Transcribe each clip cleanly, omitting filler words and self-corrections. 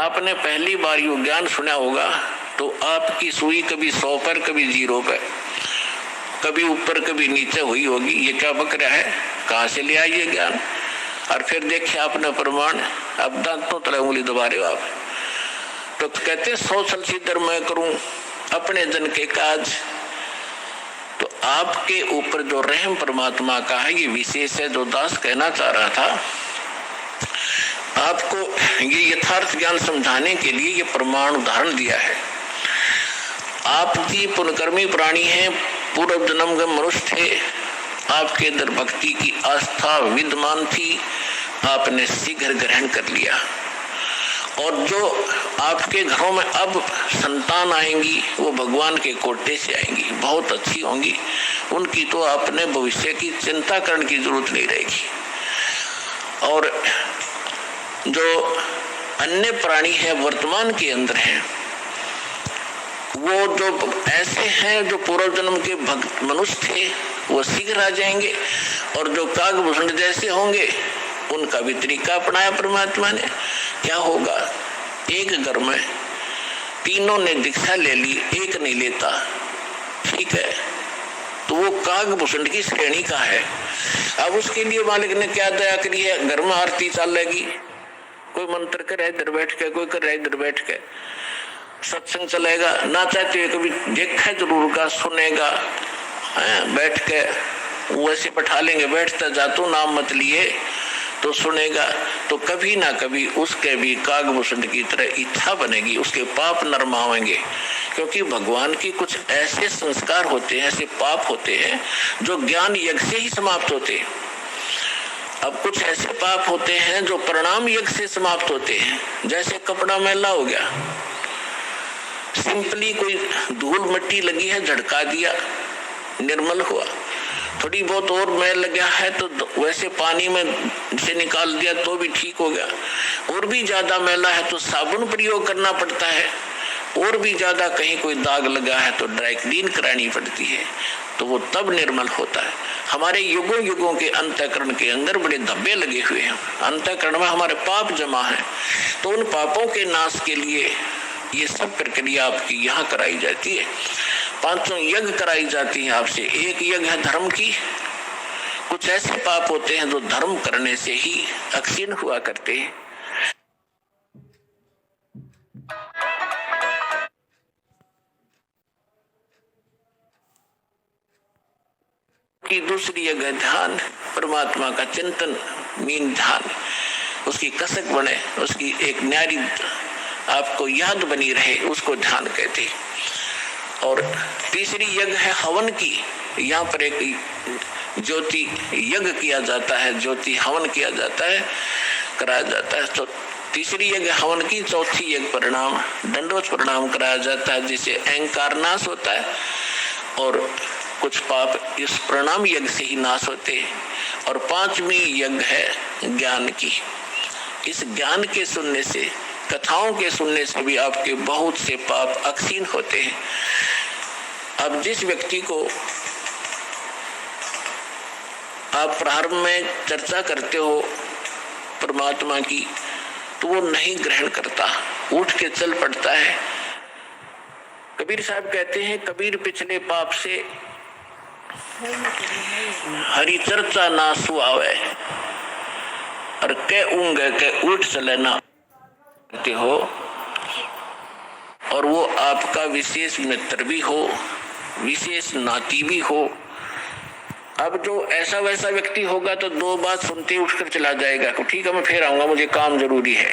आपने पहली बार यो ज्ञान सुना होगा तो आपकी सुई कभी 100 पर कभी 0 पर, कभी ऊपर कभी नीचे हुई होगी। ये क्या बक रहा है, कहाँ से लिया ये ज्ञान? और फिर देखिए आपने प्रमाण, अब दांतों तले उंगली दबा रहे हो आप। तो कहते 100 छल सीधर मैं करूं अपने जन के काज। तो आपके ऊपर जो रहम परमात्मा का है ये विशेष है। जो दास कहना चाह रहा था, आपको ये यथार्थ ज्ञान समझाने के लिए ये प्रमाण उदाहरण दिया है। आप जी पुण्यकर्मी प्राणी हैं, पूर्व जन्म के मनुष्य थे, आपके अंदर भक्ति की आस्था विद्यमान थी, आपने शीघ्र ग्रहण कर लिया। और जो आपके घरों में अब संतान आएंगी वो भगवान के कोटे से आएंगी, बहुत अच्छी होंगी, उनकी तो आपने भविष्य की चिंता करने की जरूरत नहीं रहेगी। और जो अन्य प्राणी है वर्तमान के अंदर हैं, वो जो ऐसे हैं जो पूर्व जन्म के भक्त मनुष्य थे वो शीघ्र आ जाएंगे। और जो कागभूषण जैसे होंगे उनका भी तरीका अपनाया परमात्मा ने। क्या होगा, एक घर में तीनों ने दीक्षा ले ली, एक नहीं लेता, ठीक है, तो वो कागभूषण की श्रेणी का है। अब उसके लिए मालिक ने क्या दया करी है, घर में आरती चलेगी, कोई मंत्र करे इधर बैठ के, कोई करे इधर बैठ के, सत्संग चलेगा, ना चाहते हुए कभी देखा जरूर का, सुनेगा, बैठ के वैसे बैठा लेंगे, बैठता जातू नाम मत लिए तो सुनेगा, तो कभी ना कभी उसके भी कागभूषण की तरह इच्छा बनेगी, उसके पाप नरमावेंगे। क्योंकि भगवान की कुछ ऐसे संस्कार होते हैं, ऐसे पाप होते हैं जो ज्ञान यज्ञ से ही समाप्त होते हैं। अब कुछ ऐसे पाप होते हैं जो प्रणाम यज्ञ से समाप्त होते हैं। जैसे कपड़ा मैला हो गया, सिंपली कोई धूल मिट्टी लगी है झड़का दिया, निर्मल हुआ। थोड़ी बहुत और मैल लगा है तो वैसे पानी में से निकाल दिया तो भी ठीक हो गया। और भी ज्यादा मैला है तो साबुन प्रयोग करना पड़ता है। और भी ज्यादा कहीं कोई दाग लगा है तो ड्राई क्लीन करानी पड़ती है, तो वो तब निर्मल होता है। हमारे युगों युगों के अंतःकरण के अंदर बड़े धब्बे लगे हुए हैं, अंतःकरण में हमारे पाप जमा है, तो उन पापों के नाश के लिए ये सब प्रक्रिया आपकी यहाँ कराई जाती है। 5 यज्ञ कराई जाती है आपसे। एक यज्ञ है धर्म की। कुछ ऐसे पाप होते हैं जो धर्म करने से ही अक्षीण हुआ करते हैं। की दूसरी जगह ध्यान, परमात्मा का चिंतन, मीन ध्यान, उसकी कसक बने, उसकी एक न्यारी आपको याद बनी रहे, उसको ध्यान कहते। और तीसरी यज्ञ है हवन की। यहाँ पर एक ज्योति यज्ञ किया जाता है, ज्योति हवन किया जाता है, कराया जाता है। तो तीसरी यज्ञ हवन की, चौथी यज्ञ प्रणाम, दंडवत प्रणाम कराया जाता है, जिससे अहंकार नाश होता है और कुछ पाप इस प्रणाम यज्ञ से ही नाश होते हैं। और 5वीं यज्ञ है ज्ञान की। इस ज्ञान के सुनने से, कथाओं के सुनने से भी आपके बहुत से पाप अक्षीण होते हैं। अब जिस व्यक्ति को आप प्रारंभ में चर्चा करते हो परमात्मा की, तो वो नहीं ग्रहण करता, उठ के चल पड़ता है। कबीर साहब कहते हैं, कबीर पिछले पाप से हरि चर्चा ना सुआवे और के ऊंगे के उठ चले ना हो। और वो आपका विशेष मित्र भी हो, विशेष नाती भी हो। अब जो ऐसा वैसा व्यक्ति होगा तो 2 बात सुनते उठकर चला जाएगा तो ठीक है मैं फिर आऊंगा, मुझे काम जरूरी है,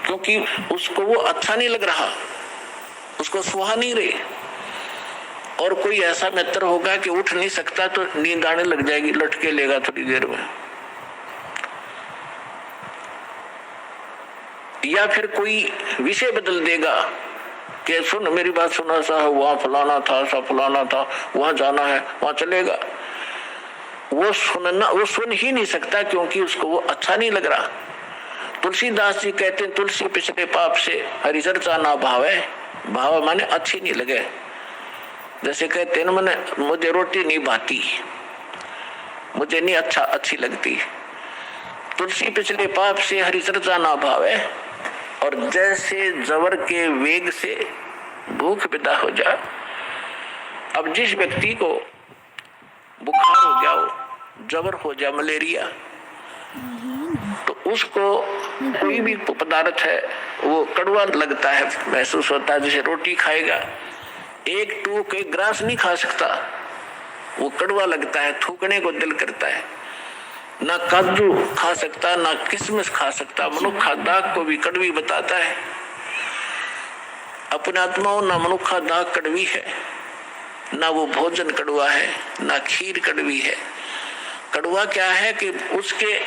क्योंकि उसको वो अच्छा नहीं लग रहा, उसको सुहा नहीं रही। और कोई ऐसा मित्र होगा कि उठ नहीं सकता तो नींद आने लग जाएगी, लटके लेगा थोड़ी देर में। या फिर कोई विषय बदल देगा कि सुन मेरी बात सुना सा है, वहां फलाना था, सा फलाना था, वहां जाना है, वहां चलेगा। वो सुन ही नहीं सकता क्योंकि उसको वो अच्छा नहीं लग रहा। तुलसीदास जी कहते हैं, तुलसी पिछले पाप से हरि चर्चा ना भावे। भाव माने अच्छी नहीं लगे। जैसे कहते हैं मैंने, मुझे रोटी नहीं भाती, मुझे नहीं अच्छी लगती। तुलसी पिछले पाप से हरि चर्चा ना भावे। और जैसे जबर के वेग से भूख विदा हो जा। अब जिस व्यक्ति को बुखार हो गया हो, जबर हो जा, मलेरिया, तो उसको कोई भी पदार्थ है वो कड़वा लगता है, महसूस होता है। जैसे रोटी खाएगा, एक टूक एक ग्रास नहीं खा सकता, वो कड़वा लगता है, थूकने को दिल करता है। ना काजू खा सकता, ना किशमिश खा सकता। मनुखा दाग को भी कड़वी बताता है। अपने आत्माओं ना मनुखा दाग कड़वी है, ना वो भोजन कड़वा है, ना खीर कड़वी है। कड़वा क्या है कि उसके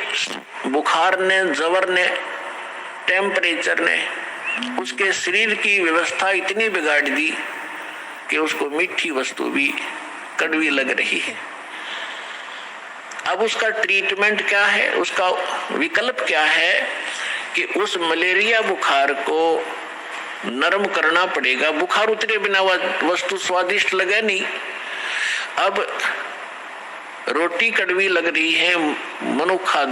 बुखार ने, जबर ने, टेम्परेचर ने उसके शरीर की व्यवस्था इतनी बिगाड़ दी कि उसको मीठी वस्तु भी कड़वी लग रही है। अब उसका ट्रीटमेंट क्या है, उसका विकल्प क्या है कि उस मलेरिया बुखार को नरम करना पड़ेगा। बुखार उतरे बिना वस्तु स्वादिष्ट लगे नहीं। अब रोटी कड़वी लग रही है, मनुखा